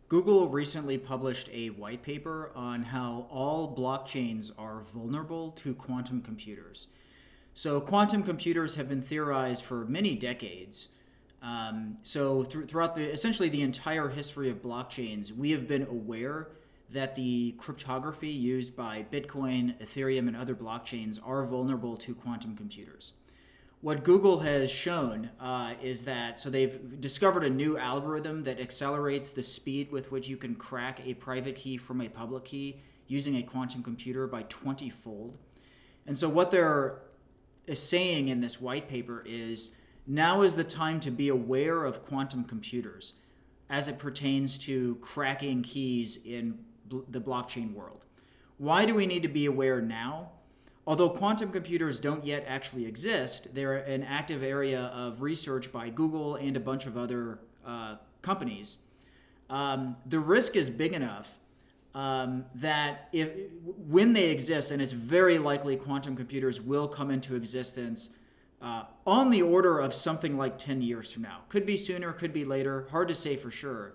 Google recently published a white paper on how all blockchains are vulnerable to quantum computers. So, quantum computers have been theorized for many decades. Throughout essentially the entire history of blockchains, we have been aware that the cryptography used by Bitcoin, Ethereum, and other blockchains are vulnerable to quantum computers. What Google has shown is that, so they've discovered a new algorithm that accelerates the speed with which you can crack a private key from a public key using a quantum computer by 20-fold. And so what they're saying in this white paper is now is the time to be aware of quantum computers as it pertains to cracking keys in the blockchain world. Why do we need to be aware now? Although quantum computers don't yet actually exist, they're an active area of research by Google and a bunch of other companies. The risk is big enough that when they exist, and it's very likely quantum computers will come into existence on the order of something like 10 years from now. Could be sooner, could be later, hard to say for sure.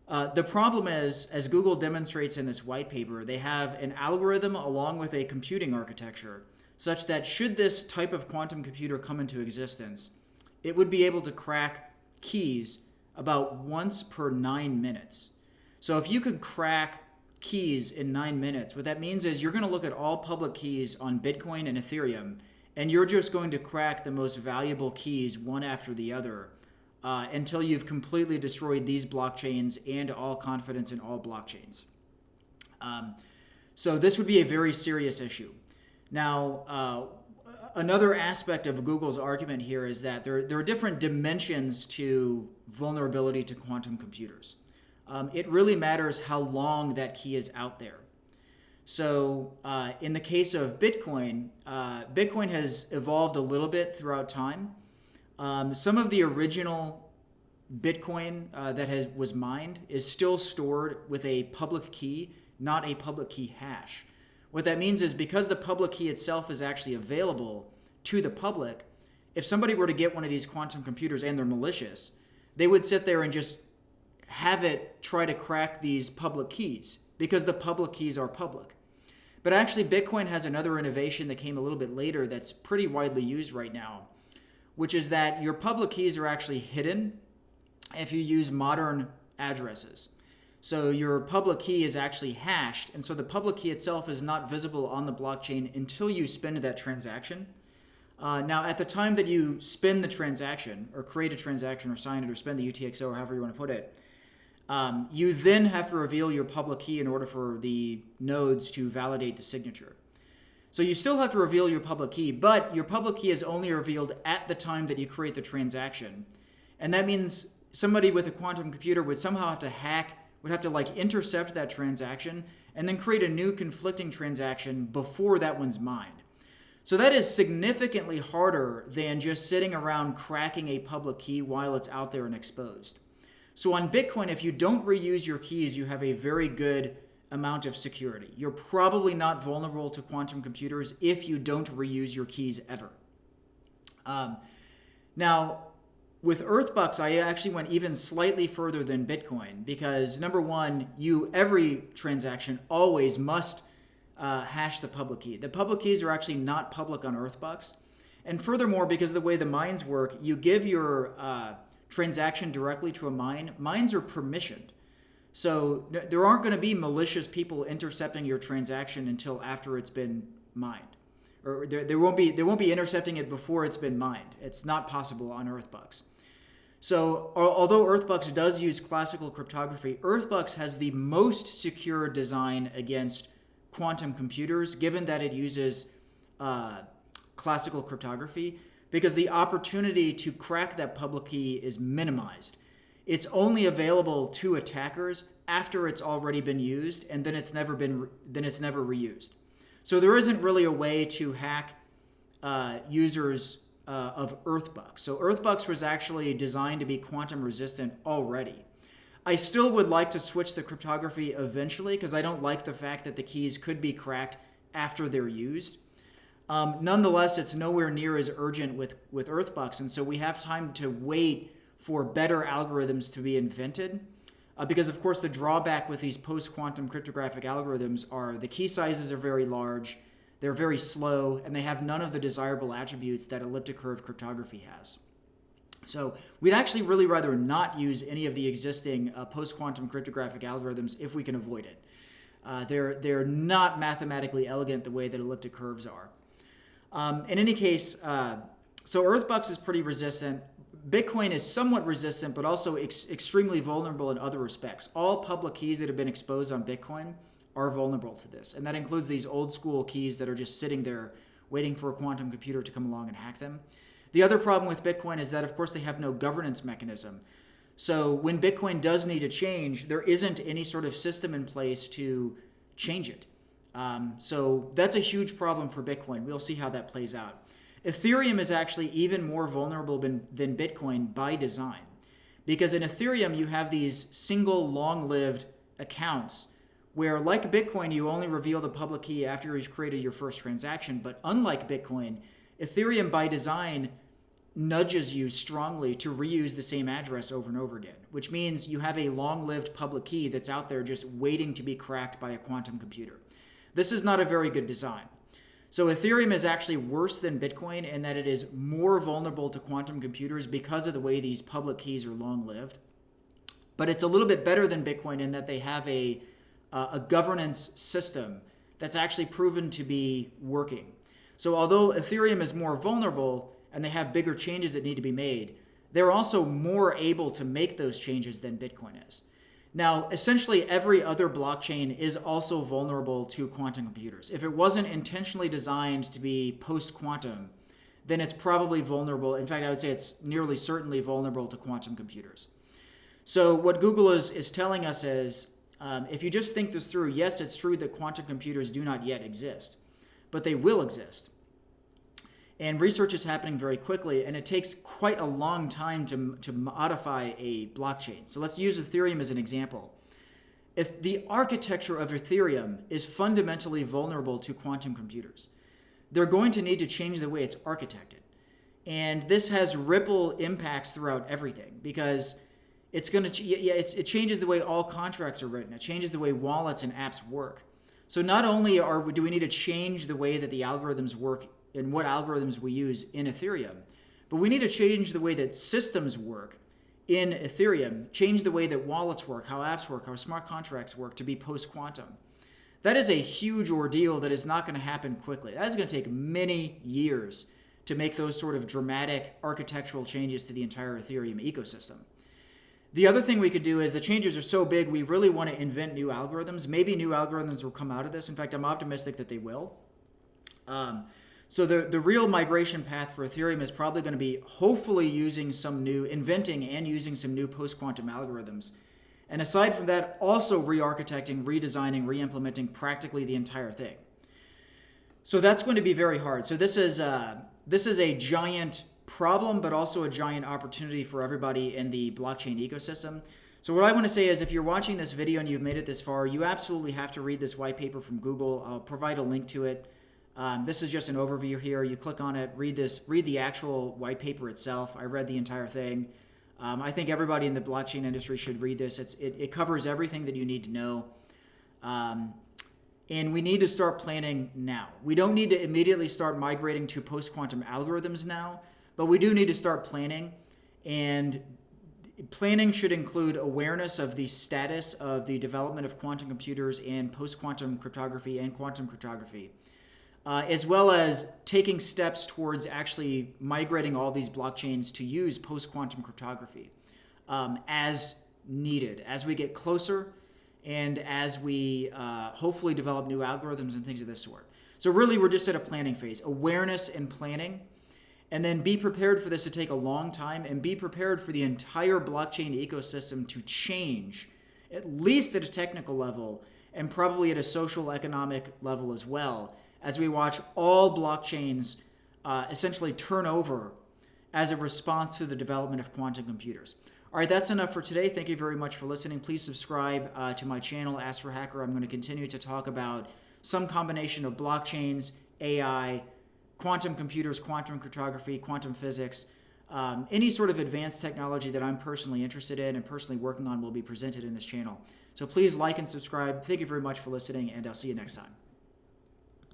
The problem is, as Google demonstrates in this white paper, they have an algorithm along with a computing architecture such that should this type of quantum computer come into existence, it would be able to crack keys about once per 9 minutes. So if you could crack keys in 9 minutes, what that means is you're going to look at all public keys on Bitcoin and Ethereum, and you're just going to crack the most valuable keys one after the other until you've completely destroyed these blockchains and all confidence in all blockchains. So this would be a very serious issue. Now, another aspect of Google's argument here is that there are different dimensions to vulnerability to quantum computers. It really matters how long that key is out there. So in the case of Bitcoin, Bitcoin has evolved a little bit throughout time. Some of the original Bitcoin that was mined is still stored with a public key, not a public key hash. What that means is because the public key itself is actually available to the public, if somebody were to get one of these quantum computers and they're malicious, they would sit there and just have it try to crack these public keys because the public keys are public. But actually, Bitcoin has another innovation that came a little bit later that's pretty widely used right now, which is that your public keys are actually hidden if you use modern addresses. So your public key is actually hashed, and so the public key itself is not visible on the blockchain until you spend that transaction. Now, at the time that you spend the transaction, or create a transaction, or sign it, or spend the UTXO, or however you want to put it, you then have to reveal your public key in order for the nodes to validate the signature. So you still have to reveal your public key, but your public key is only revealed at the time that you create the transaction. And that means somebody with a quantum computer would somehow have to intercept that transaction and then create a new conflicting transaction before that one's mined. So that is significantly harder than just sitting around cracking a public key while it's out there and exposed. So on Bitcoin, if you don't reuse your keys, you have a very good amount of security. You're probably not vulnerable to quantum computers if you don't reuse your keys ever. Now, with Earthbucks, I actually went even slightly further than Bitcoin because number one, every transaction always must hash the public key. The public keys are actually not public on Earthbucks. And furthermore, because of the way the mines work, you give your transaction directly to a mine. Mines are permissioned. So there aren't going to be malicious people intercepting your transaction until after it's been mined. Or they won't be intercepting it before it's been mined. It's not possible on Earthbucks. So although Earthbucks does use classical cryptography, Earthbucks has the most secure design against quantum computers, given that it uses classical cryptography, because the opportunity to crack that public key is minimized. It's only available to attackers after it's already been used, and then it's never reused. So there isn't really a way to hack users of Earthbucks. So Earthbucks was actually designed to be quantum resistant already. I still would like to switch the cryptography eventually because I don't like the fact that the keys could be cracked after they're used. Nonetheless, it's nowhere near as urgent with Earthbucks, and so we have time to wait for better algorithms to be invented. because of course the drawback with these post-quantum cryptographic algorithms are the key sizes are very large, they're very slow, and they have none of the desirable attributes that elliptic curve cryptography has. So we'd actually really rather not use any of the existing post-quantum cryptographic algorithms if we can avoid it. They're not mathematically elegant the way that elliptic curves are. In any case, so Earthbucks is pretty resistant. Bitcoin is somewhat resistant, but also extremely vulnerable in other respects. All public keys that have been exposed on Bitcoin are vulnerable to this. And that includes these old school keys that are just sitting there waiting for a quantum computer to come along and hack them. The other problem with Bitcoin is that, of course, they have no governance mechanism. So when Bitcoin does need to change, there isn't any sort of system in place to change it. So that's a huge problem for Bitcoin. We'll see how that plays out. Ethereum is actually even more vulnerable than Bitcoin by design. Because in Ethereum, you have these single long-lived accounts where, like Bitcoin, you only reveal the public key after you've created your first transaction. But unlike Bitcoin, Ethereum by design nudges you strongly to reuse the same address over and over again, which means you have a long-lived public key that's out there just waiting to be cracked by a quantum computer. This is not a very good design. So Ethereum is actually worse than Bitcoin in that it is more vulnerable to quantum computers because of the way these public keys are long-lived. But it's a little bit better than Bitcoin in that they have a governance system that's actually proven to be working. So although Ethereum is more vulnerable and they have bigger changes that need to be made, they're also more able to make those changes than Bitcoin is. Now, essentially every other blockchain is also vulnerable to quantum computers. If it wasn't intentionally designed to be post-quantum, then it's probably vulnerable. In fact, I would say it's nearly certainly vulnerable to quantum computers. So what Google is telling us is, if you just think this through, yes, it's true that quantum computers do not yet exist, but they will exist. And research is happening very quickly, and it takes quite a long time to modify a blockchain. So let's use Ethereum as an example. If the architecture of Ethereum is fundamentally vulnerable to quantum computers, they're going to need to change the way it's architected. And this has ripple impacts throughout everything because it's going to it changes the way all contracts are written. It changes the way wallets and apps work. So not only do we need to change the way that the algorithms work and what algorithms we use in Ethereum, but we need to change the way that systems work in Ethereum, change the way that wallets work, how apps work, how smart contracts work to be post-quantum. That is a huge ordeal that is not going to happen quickly. That is going to take many years to make those sort of dramatic architectural changes to the entire Ethereum ecosystem. The other thing we could do is the changes are so big, we really want to invent new algorithms. Maybe new algorithms will come out of this. In fact, I'm optimistic that they will. So the real migration path for Ethereum is probably going to be hopefully inventing and using some new post-quantum algorithms. And aside from that, also re-architecting, redesigning, re-implementing practically the entire thing. So that's going to be very hard. So this is a giant problem, but also a giant opportunity for everybody in the blockchain ecosystem. So what I want to say is if you're watching this video and you've made it this far, you absolutely have to read this white paper from Google. I'll provide a link to it. This is just an overview here. You click on it, read the actual white paper itself. I read the entire thing. I think everybody in the blockchain industry should read this. It covers everything that you need to know. And we need to start planning now. We don't need to immediately start migrating to post-quantum algorithms now, but we do need to start planning. And planning should include awareness of the status of the development of quantum computers and post-quantum cryptography and quantum cryptography. As well as taking steps towards actually migrating all these blockchains to use post-quantum cryptography as needed, as we get closer and as we hopefully develop new algorithms and things of this sort. So really, we're just at a planning phase, awareness and planning, and then be prepared for this to take a long time and be prepared for the entire blockchain ecosystem to change, at least at a technical level and probably at a social economic level as well, as we watch all blockchains essentially turn over as a response to the development of quantum computers. All right, that's enough for today. Thank you very much for listening. Please subscribe to my channel, Ask for Hacker. I'm going to continue to talk about some combination of blockchains, AI, quantum computers, quantum cryptography, quantum physics, Any sort of advanced technology that I'm personally interested in and personally working on will be presented in this channel. So please like and subscribe. Thank you very much for listening, and I'll see you next time.